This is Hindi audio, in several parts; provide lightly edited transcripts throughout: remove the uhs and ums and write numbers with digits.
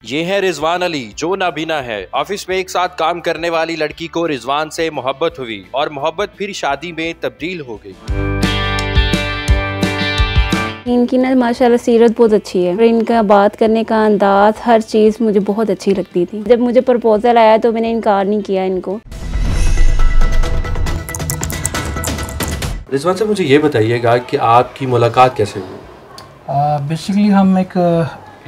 ये है रिजवान अली जो नाबीना है। ऑफिस में एक साथ काम करने वाली लड़की को रिजवान से मोहब्बत हुई और मोहब्बत फिर शादी में तब्दील हो गई। इनकी ना माशाल्लाह सीरत बहुत अच्छी है और इनका बात करने का अंदाज, हर चीज़ मुझे बहुत अच्छी लगती थी। जब मुझे प्रपोजल आया तो मैंने इनकार नहीं किया इनको। रिजवान से मुझे ये बताइएगा कि आपकी मुलाकात कैसे हुई? बेसिकली हम एक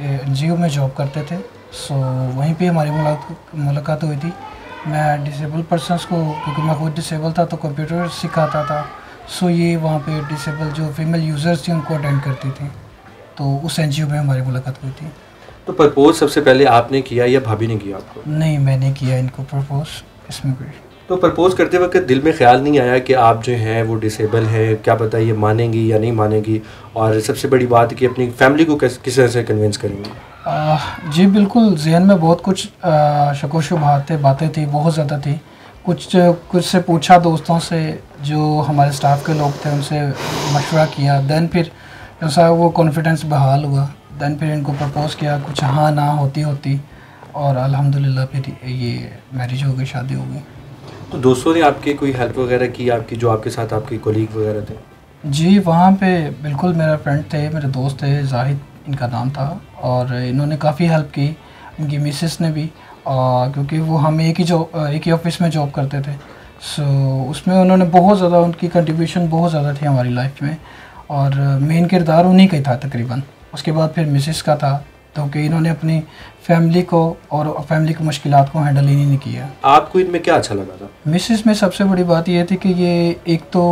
एनजीओ में जॉब करते थे, सो वहीं पे हमारी मुलाकात हुई थी। मैं डिसेबल पर्सनस को, क्योंकि मैं खुद डिसेबल था तो कंप्यूटर सिखाता था, सो ये वहाँ पे डिसेबल जो फीमेल यूज़र्स थी उनको अटेंड करती थी, तो उस एनजीओ में हमारी मुलाकात हुई थी। तो प्रपोज सबसे पहले आपने किया या भाभी ने किया आपको? नहीं, मैंने किया इनको प्रपोज। इसमें कोई तो प्रपोज करते वक्त दिल में ख्याल नहीं आया कि आप जो हैं वो डिसेबल हैं, क्या पता ये मानेंगी या नहीं मानेंगी, और सबसे बड़ी बात कि अपनी फैमिली को किस तरह से कन्विंस करेंगी? जी बिल्कुल, जहन में बहुत कुछ शको शुबहात थे, बातें थी, बहुत ज़्यादा थी। कुछ से पूछा दोस्तों से, जो हमारे स्टाफ के लोग थे उनसे मशवरा किया, दैन फिर जैसा वो कॉन्फिडेंस बहाल हुआ, दैन फिर इनको प्रपोज़ किया, कुछ हाँ ना होती और अल्हम्दुलिल्लाह फिर ये मैरिज हो गई, शादी हो गई। तो दोस्तों ने आपके कोई हेल्प वगैरह की आपकी, जो आपके साथ आपके कोलीग वगैरह थे? जी वहाँ पे बिल्कुल मेरा फ्रेंड थे, मेरे दोस्त थे, जाहिद इनका नाम था, और इन्होंने काफ़ी हेल्प की, इनकी मिसेस ने भी, क्योंकि वो हम एक ही ऑफिस में जॉब करते थे। सो उसमें उन्होंने बहुत ज़्यादा, उनकी कंट्रीब्यूशन बहुत ज़्यादा थी हमारी लाइफ में, और मेन किरदार उन्हीं का ही था तकरीबन। उसके बाद फिर मिसेस का था, तो कि इन्होंने अपनी फैमिली को और फैमिली की मुश्किलात को हैंडल ही नहीं किया। आपको इनमें क्या अच्छा लगा था? मिसेस में सबसे बड़ी बात यह थी कि ये एक तो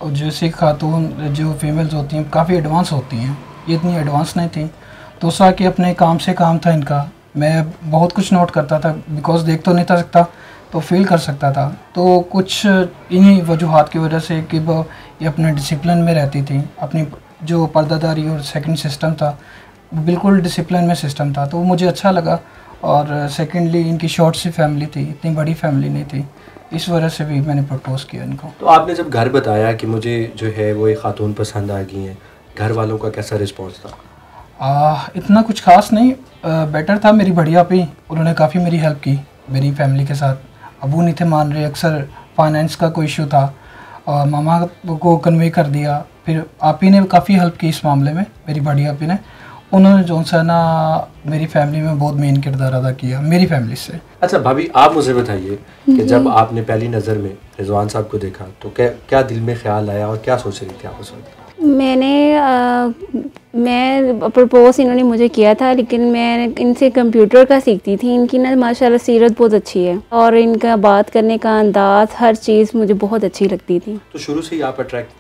जैसे खातून जो फीमेल्स होती हैं काफ़ी एडवांस होती हैं, ये इतनी एडवांस नहीं थी। दूसरा कि अपने काम से काम था इनका, मैं बहुत कुछ नोट करता था, बिकॉज देख तो नहीं था सकता तो फील कर सकता था। तो कुछ इन्हीं वजूहात की वजह से कि वो ये अपने डिसिप्लिन में रहती थी, अपनी जो पर्दादारी और सेकंड सिस्टम था बिल्कुल डिसिप्लिन में सिस्टम था, तो वो मुझे अच्छा लगा। और सेकेंडली इनकी शॉर्ट सी फैमिली थी, इतनी बड़ी फैमिली नहीं थी, इस वजह से भी मैंने प्रपोज़ किया इनको। तो आपने जब घर बताया कि मुझे जो है वो एक खातून पसंद आ गई हैं, घर वालों का कैसा रिस्पॉन्स था? इतना कुछ खास नहीं, बेटर था। मेरी बढ़िया आपी, उन्होंने काफ़ी मेरी हेल्प की मेरी फैमिली के साथ। अबू नहीं थे मान रहे, अक्सर फाइनेंस का कोई इशू था, और मामा को कन्वे कर दिया। फिर आपी ने काफ़ी हेल्प की इस मामले में, मेरी बड़ी आपी ने। उन्होंने जो सा ना मेरी फैमिली में बहुत मेन किरदार अदा किया मेरी फैमिली से। अच्छा भाभी, आप मुझे बताइए कि जब आपने पहली नज़र में रिजवान साहब को देखा तो क्या दिल में ख्याल आया और क्या सोच रही थी आप उस वक्त? मैं प्रपोज इन्होंने मुझे किया था, लेकिन मैं इनसे कंप्यूटर का सीखती थी। इनकी ना माशाल्लाह सीरत बहुत अच्छी है और इनका बात करने का अंदाज, हर चीज़ मुझे बहुत अच्छी लगती थी। तो शुरू से ही आप अट्रैक्ट थी?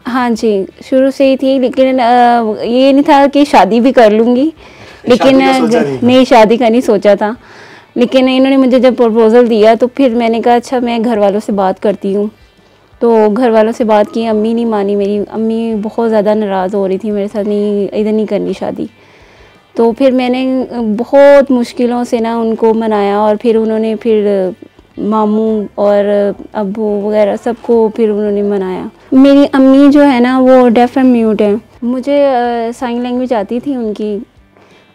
हाँ जी, शुरू से ही थी, लेकिन ये नहीं था कि शादी भी कर लूँगी, लेकिन नहीं, शादी का नहीं सोचा था। लेकिन इन्होंने मुझे जब प्रपोज़ल दिया तो फिर मैंने कहा अच्छा मैं घर वालों से बात करती हूँ। तो घर वालों से बात की, अम्मी नहीं मानी, मेरी अम्मी बहुत ज़्यादा नाराज़ हो रही थी मेरे साथ, नहीं इधर नहीं करनी शादी। तो फिर मैंने बहुत मुश्किलों से ना उनको मनाया, और फिर उन्होंने फिर मामू और अब्बू वगैरह सबको फिर उन्होंने मनाया। मेरी अम्मी जो है ना वो डेफ एंड म्यूट है। मुझे साइन लैंग्वेज आती थी उनकी,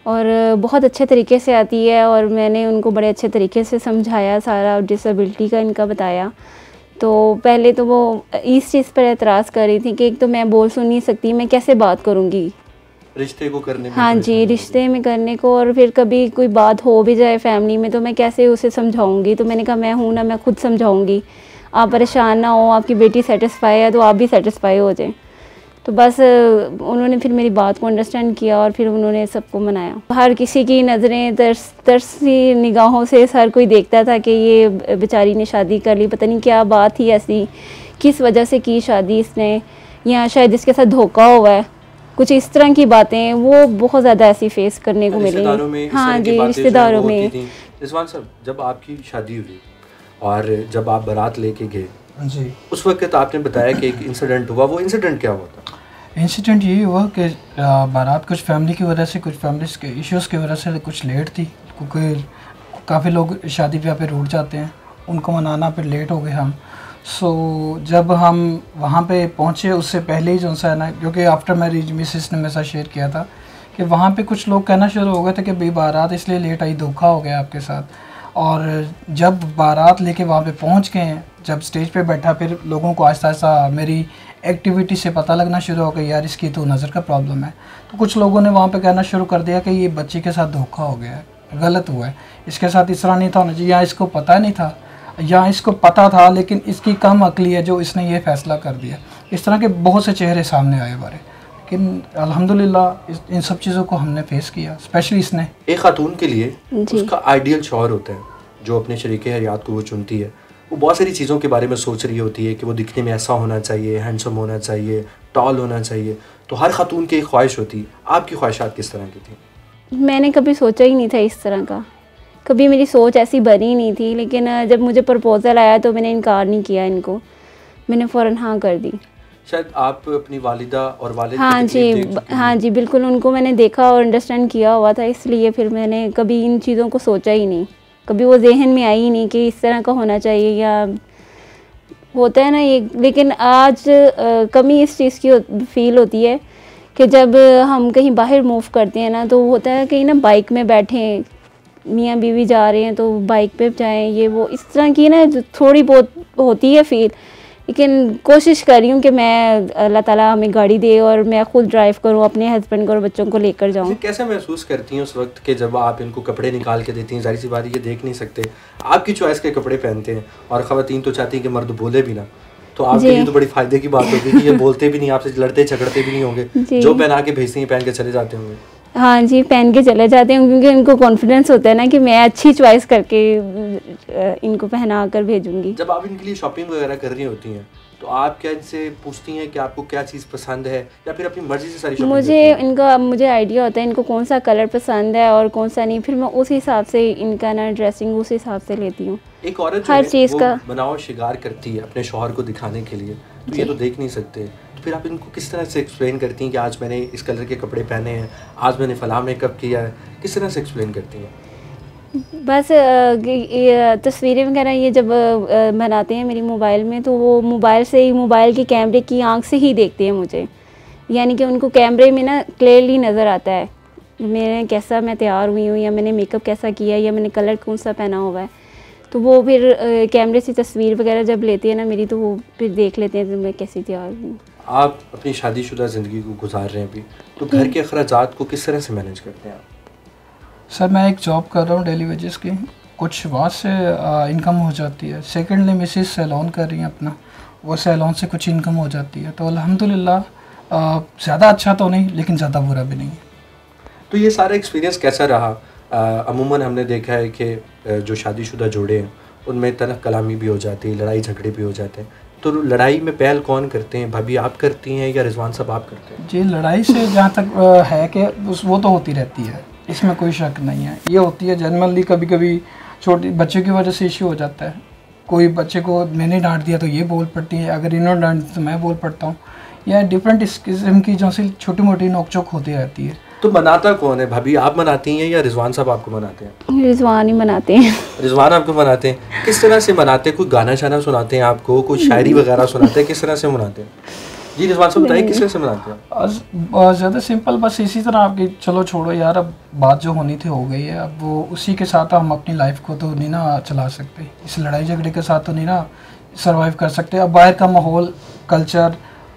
और बहुत अच्छे तरीके से आती है, और मैंने उनको बड़े अच्छे तरीके से समझाया, सारा डिसेबिलिटी का इनका बताया। तो पहले तो वो इस चीज़ पर एतराज़ कर रही थी कि एक तो मैं बोल सुन नहीं सकती, मैं कैसे बात करूँगी रिश्ते को करने में? हाँ जी, रिश्ते में करने को, और फिर कभी कोई बात हो भी जाए फैमिली में तो मैं कैसे उसे समझाऊंगी। तो मैंने कहा मैं हूँ ना, मैं खुद समझाऊंगी, आप परेशान ना हो, आपकी बेटी सेटिस्फाई है तो आप भी सेटिस्फाई हो जाए। तो बस उन्होंने फिर मेरी बात को अंडरस्टैंड किया और फिर उन्होंने सबको मनाया। हर किसी की नज़रें तरसी निगाहों से हर कोई देखता था कि ये बेचारी ने शादी कर ली, पता नहीं क्या बात थी ऐसी, किस वजह से की शादी इसने, या शायद इसके साथ धोखा हुआ है, कुछ इस तरह की बातें वो बहुत ज़्यादा ऐसी फेस करने को मिली। हाँ जी, रिश्तेदारों में। रिजवान साहब, जब आपकी शादी हुई और जब आप बारात लेके गए जी, उस वक्त आपने बताया कि एक इंसिडेंट हुआ, वो इंसिडेंट क्या हुआ था? इंसिडेंट ये हुआ कि बारात कुछ फैमिली की वजह से, कुछ फैमिली के इश्यूज़ की वजह से कुछ लेट थी, क्योंकि काफ़ी लोग शादी ब्याह पे रूठ जाते हैं, उनको मनाना फिर लेट हो गए हम। सो जब हम वहाँ पे पहुँचे उससे पहले ही जो सा है ना, क्योंकि आफ्टर मैरिज मिसेस ने मेरे साथ शेयर किया था कि वहाँ पे कुछ लोग कहना शुरू हो गए थे कि भाई बारात इसलिए लेट आई, धोखा हो गया आपके साथ। और जब बारात लेके वहाँ पे पहुँच गए हैं, जब स्टेज पे बैठा, फिर लोगों को आहिस्ता आहिस्ता मेरी एक्टिविटी से पता लगना शुरू हो गया, यार इसकी तो नज़र का प्रॉब्लम है। तो कुछ लोगों ने वहाँ पे कहना शुरू कर दिया कि ये बच्चे के साथ धोखा हो गया है, गलत हुआ है, इसके साथ इस तरह नहीं था होना चाहिए, या इसको पता नहीं था, या इसको पता था लेकिन इसकी कम अक्ली है जो इसने ये फ़ैसला कर दिया। इस तरह के बहुत से चेहरे सामने आए हमारे, लेकिन अल्हम्दुलिल्लाह इन सब चीज़ों को हमने फेस किया। स्पेशली इसने, एक खातून के लिए उसका आइडियल शौहर होता है जो अपने शरीके हयात को वो चुनती है। वो बहुत सारी चीज़ों के बारे में सोच रही होती है कि वो दिखने में ऐसा होना चाहिए, हैंडसम होना चाहिए, टॉल होना चाहिए। तो हर खातून की एक ख्वाहिश होती है। आपकी ख्वाहिशात किस तरह की थी? मैंने कभी सोचा ही नहीं था इस तरह का, कभी मेरी सोच ऐसी बनी नहीं थी। लेकिन जब मुझे प्रपोज़ल आया तो मैंने इनकार नहीं किया इनको, मैंने फ़ौरन हाँ कर दी। शायद आप अपनी वालिदा और वालिद हाँ जी, हाँ जी बिल्कुल, उनको मैंने देखा और अंडरस्टैंड किया हुआ था, इसलिए फिर मैंने कभी इन चीज़ों को सोचा ही नहीं, कभी वो जहन में आई ही नहीं कि इस तरह का होना चाहिए या होता है ना ये। लेकिन आज कमी इस चीज़ की फील होती है कि जब हम कहीं बाहर मूव करते हैं ना, तो होता है कहीं ना बाइक में बैठे मियाँ बीवी जा रहे हैं तो बाइक पे जाएं, ये वो इस तरह की ना थोड़ी बहुत होती है फील। लेकिन कोशिश कर रही हूँ कि मैं अल्लाह ताला हमें गाड़ी दे और मैं खुद ड्राइव करूँ, अपने हस्बैंड को और बच्चों को लेकर जाऊँ। कैसे महसूस करती हैं उस वक्त के जब आप इनको कपड़े निकाल के देती हैं? जाहिर सी बात ये देख नहीं सकते, आपकी चॉइस के कपड़े पहनते हैं और ख़वातीन तो चाहती हैं कि मर्द बोले भी ना, तो आपके लिए तो बड़ी फ़ायदे की बात होगी कि ये बोलते भी नहीं, आपसे लड़ते झगड़ते भी नहीं होंगे, जो पहना के भेजती हैं पहन के चले जाते होंगे। हाँ जी, पहन के चले जाते हैं क्योंकि उनको कॉन्फिडेंस होता है ना कि मैं अच्छी चॉइस करके इनको पहना कर भेजूँगी। जब आप इनके लिए शॉपिंग वगैरह कर रही होती हैं तो आप क्या इनसे पूछती हैं कि आपको क्या चीज़ पसंद है, या फिर अपनी मर्ज़ी से सारी शॉपिंग? मुझे आइडिया होता है इनको कौन सा कलर पसंद है और कौन सा नहीं, फिर मैं उस हिसाब से इनका ना ड्रेसिंग उस हिसाब से लेती हूँ। एक औरत हर चीज़ का बनाओ शिगार करती है अपने शौहर को दिखाने के लिए, तो ये तो देख नहीं सकते, तो फिर आप इनको किस तरह से एक्सप्लेन करती हैं कि आज मैंने इस कलर के कपड़े पहने हैं, आज मैंने फ़लाँ मेकअप किया है, किस तरह से एक्सप्लेन करती हैं? बस तस्वीरें वगैरह ये जब बनाते हैं मेरी मोबाइल में, तो वो मोबाइल से ही, मोबाइल के कैमरे की आंख से ही देखते हैं मुझे, यानी कि उनको कैमरे में ना क्लियरली नज़र आता है मैं तैयार हुई हूँ, या मैंने मेकअप कैसा किया है, या मैंने कलर कौन सा पहना हुआ है। तो वो फिर कैमरे से तस्वीर वगैरह जब लेते हैं ना मेरी, तो वो फिर देख लेते हैं तो मैं कैसी तैयार हूँ। आप अपनी शादीशुदा ज़िंदगी को गुजार रहे हैं अभी, तो घर के अखराजात को किस तरह से मैनेज करते हैं आप? सर मैं एक जॉब कर रहा हूँ डेली वेजेस की, कुछ वहाँ से इनकम हो जाती है। सेकेंडली मिसेस सैलून कर रही हैं अपना, वो सैलून से कुछ इनकम हो जाती है, तो अल्हम्दुलिल्लाह ज़्यादा अच्छा तो नहीं लेकिन ज़्यादा बुरा भी नहीं है। तो ये सारा एक्सपीरियंस कैसा रहा? अमूमन हमने देखा है कि जो शादीशुदा जोड़े हैं उनमें तनक कलामी भी हो जाती है, लड़ाई झगड़े भी हो जाते हैं, तो लड़ाई में पहल कौन करते हैं? भाभी आप करती हैं या रिजवान साहब आप करते हैं? जी, लड़ाई से जहाँ तक है कि वो तो होती रहती है, इसमें कोई शक नहीं है। ये होती है जनरली, कभी कभी छोटे बच्चे की वजह से इश्यू हो जाता है, कोई बच्चे को मैंने डांट दिया तो ये बोल पड़ती है, अगर इन्होंने डांट दिया तो मैं बोल पड़ता हूँ, या डिफरेंट इस किस्म की जो सी छोटी मोटी नोकझोंक होती रहती है। तो मनाता कौन है? भाभी आप मनाती हैं या रिजवान साहब आपको मनाते हैं? रिजवान ही मनाते हैं। रिजवान आपको मनाते हैं? किस तरह से मनाते हैं? कोई गाना शाना सुनाते हैं आपको, कोई शायरी वगैरह सुनाते हैं, किस तरह से मनाते हैं? जी रिजवान साहब बताइए किस तरह से मनाते हैं? ज़्यादा सिंपल, बस इसी तरह आपकी, चलो छोड़ो यार, अब बात जो होनी थी हो गई है, अब वो उसी के साथ हम अपनी लाइफ को तो नहीं ना चला सकते, इस लड़ाई झगड़े के साथ तो नहीं ना सर्वाइव कर सकते। अब बाहर का माहौल, कल्चर,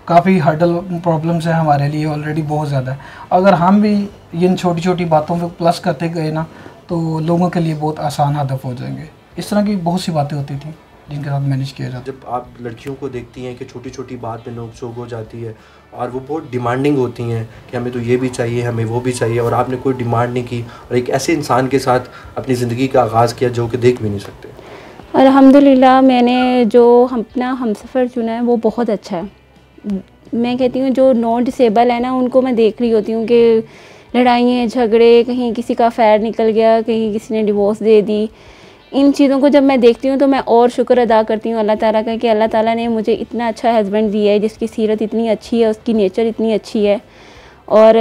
काफ़ी हर्डल प्रॉब्लम्स है हमारे लिए ऑलरेडी बहुत ज़्यादा है। अगर हम भी इन छोटी छोटी बातों पे प्लस करते गए ना, तो लोगों के लिए बहुत आसान हदफ हो जाएंगे। इस तरह की बहुत सी बातें होती थी जिनके साथ मैनेज किया जाता। जब आप लड़कियों को देखती हैं कि छोटी छोटी बात में नोक-झोंक हो जाती है और वो बहुत डिमांडिंग होती हैं कि हमें तो ये भी चाहिए, हमें वो भी चाहिए, और आपने कोई डिमांड नहीं की और एक ऐसे इंसान के साथ अपनी ज़िंदगी का आगाज़ किया जो कि देख भी नहीं सकते। अल्हम्दुलिल्लाह मैंने जो अपना हमसफ़र चुना है वो बहुत अच्छा है। मैं कहती हूँ जो नॉन डिसेबल है ना, उनको मैं देख रही होती हूँ कि लड़ाइयाँ झगड़े, कहीं किसी का अफेयर निकल गया, कहीं किसी ने डिवोर्स दे दी, इन चीज़ों को जब मैं देखती हूँ तो मैं और शुक्र अदा करती हूँ अल्लाह ताला का कि अल्लाह ताला ने मुझे इतना अच्छा हस्बैंड दिया है जिसकी सीरत इतनी अच्छी है, उसकी नेचर इतनी अच्छी है। और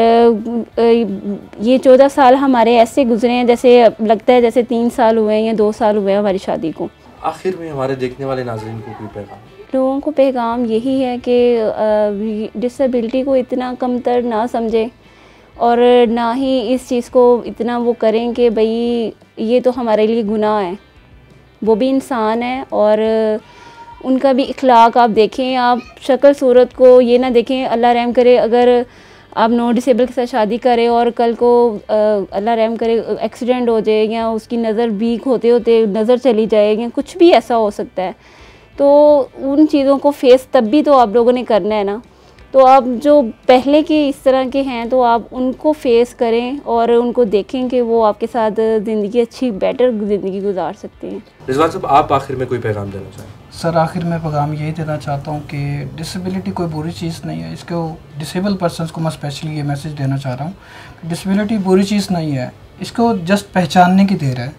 ये 14 साल हमारे ऐसे गुजरे हैं जैसे लगता है जैसे 3 साल हुए हैं या 2 साल हुए हैं हमारी शादी को। आखिर में हमारे देखने वाले नाज़रीन को कोई पैगाम? लोगों को पैगाम यही है कि डिसेबिलिटी को इतना कमतर ना समझे और ना ही इस चीज़ को इतना वो करें कि भाई ये तो हमारे लिए गुनाह है। वो भी इंसान है और उनका भी इखलाक आप देखें, आप शक्ल सूरत को ये ना देखें। अल्लाह रहम करे अगर आप नॉन डिसेबल के साथ शादी करें और कल को अल्लाह रहम करे एक्सीडेंट हो जाए या उसकी नज़र वीक होते होते नज़र चली जाए या कुछ भी ऐसा हो सकता है, तो उन चीज़ों को फेस तब भी तो आप लोगों ने करना है ना। तो आप जो पहले के इस तरह के हैं तो आप उनको फेस करें और उनको देखें कि वो आपके साथ ज़िंदगी अच्छी बेटर ज़िंदगी गुजार सकते हैं। रिजवान साहब, आप आखिर में कोई पैगाम देना चाहें? सर, आखिर में पैगाम यही देना चाहता हूँ कि डिसेबिलिटी कोई बुरी चीज़ नहीं है। इसको डिसेबल पर्सनस को मैं स्पेशली ये मैसेज देना चाह रहा हूँ कि डिसेबिलिटी बुरी चीज़ नहीं है, इसको जस्ट पहचानने की देर है।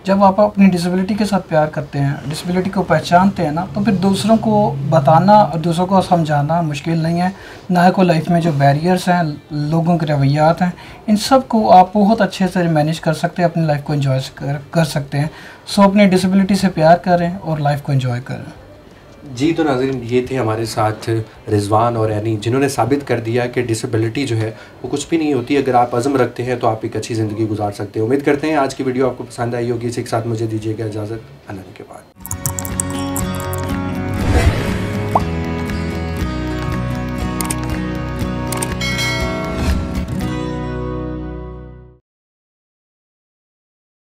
जब आप अपनी डिसेबिलिटी के साथ प्यार करते हैं, डिसेबिलिटी को पहचानते हैं ना, तो फिर दूसरों को बताना और दूसरों को समझाना मुश्किल नहीं है। ना को लाइफ में जो बैरियर्स हैं, लोगों के रवैयात हैं, इन सब को आप बहुत अच्छे से मैनेज कर सकते हैं, अपनी लाइफ को एंजॉय कर सकते हैं। सो अपनी डिसेबिलिटी से प्यार करें और लाइफ को एंजॉय करें। जी, तो नाज़रीन, ये थे हमारे साथ रिजवान और एनी, जिन्होंने साबित कर दिया कि डिसेबिलिटी जो है वो कुछ भी नहीं होती। अगर आप अज़म रखते हैं तो आप एक अच्छी ज़िंदगी गुजार सकते हैं। उम्मीद करते हैं आज की वीडियो आपको पसंद आई होगी। इसी के साथ मुझे दीजिएगा इजाज़त। अल्लाह के बाद।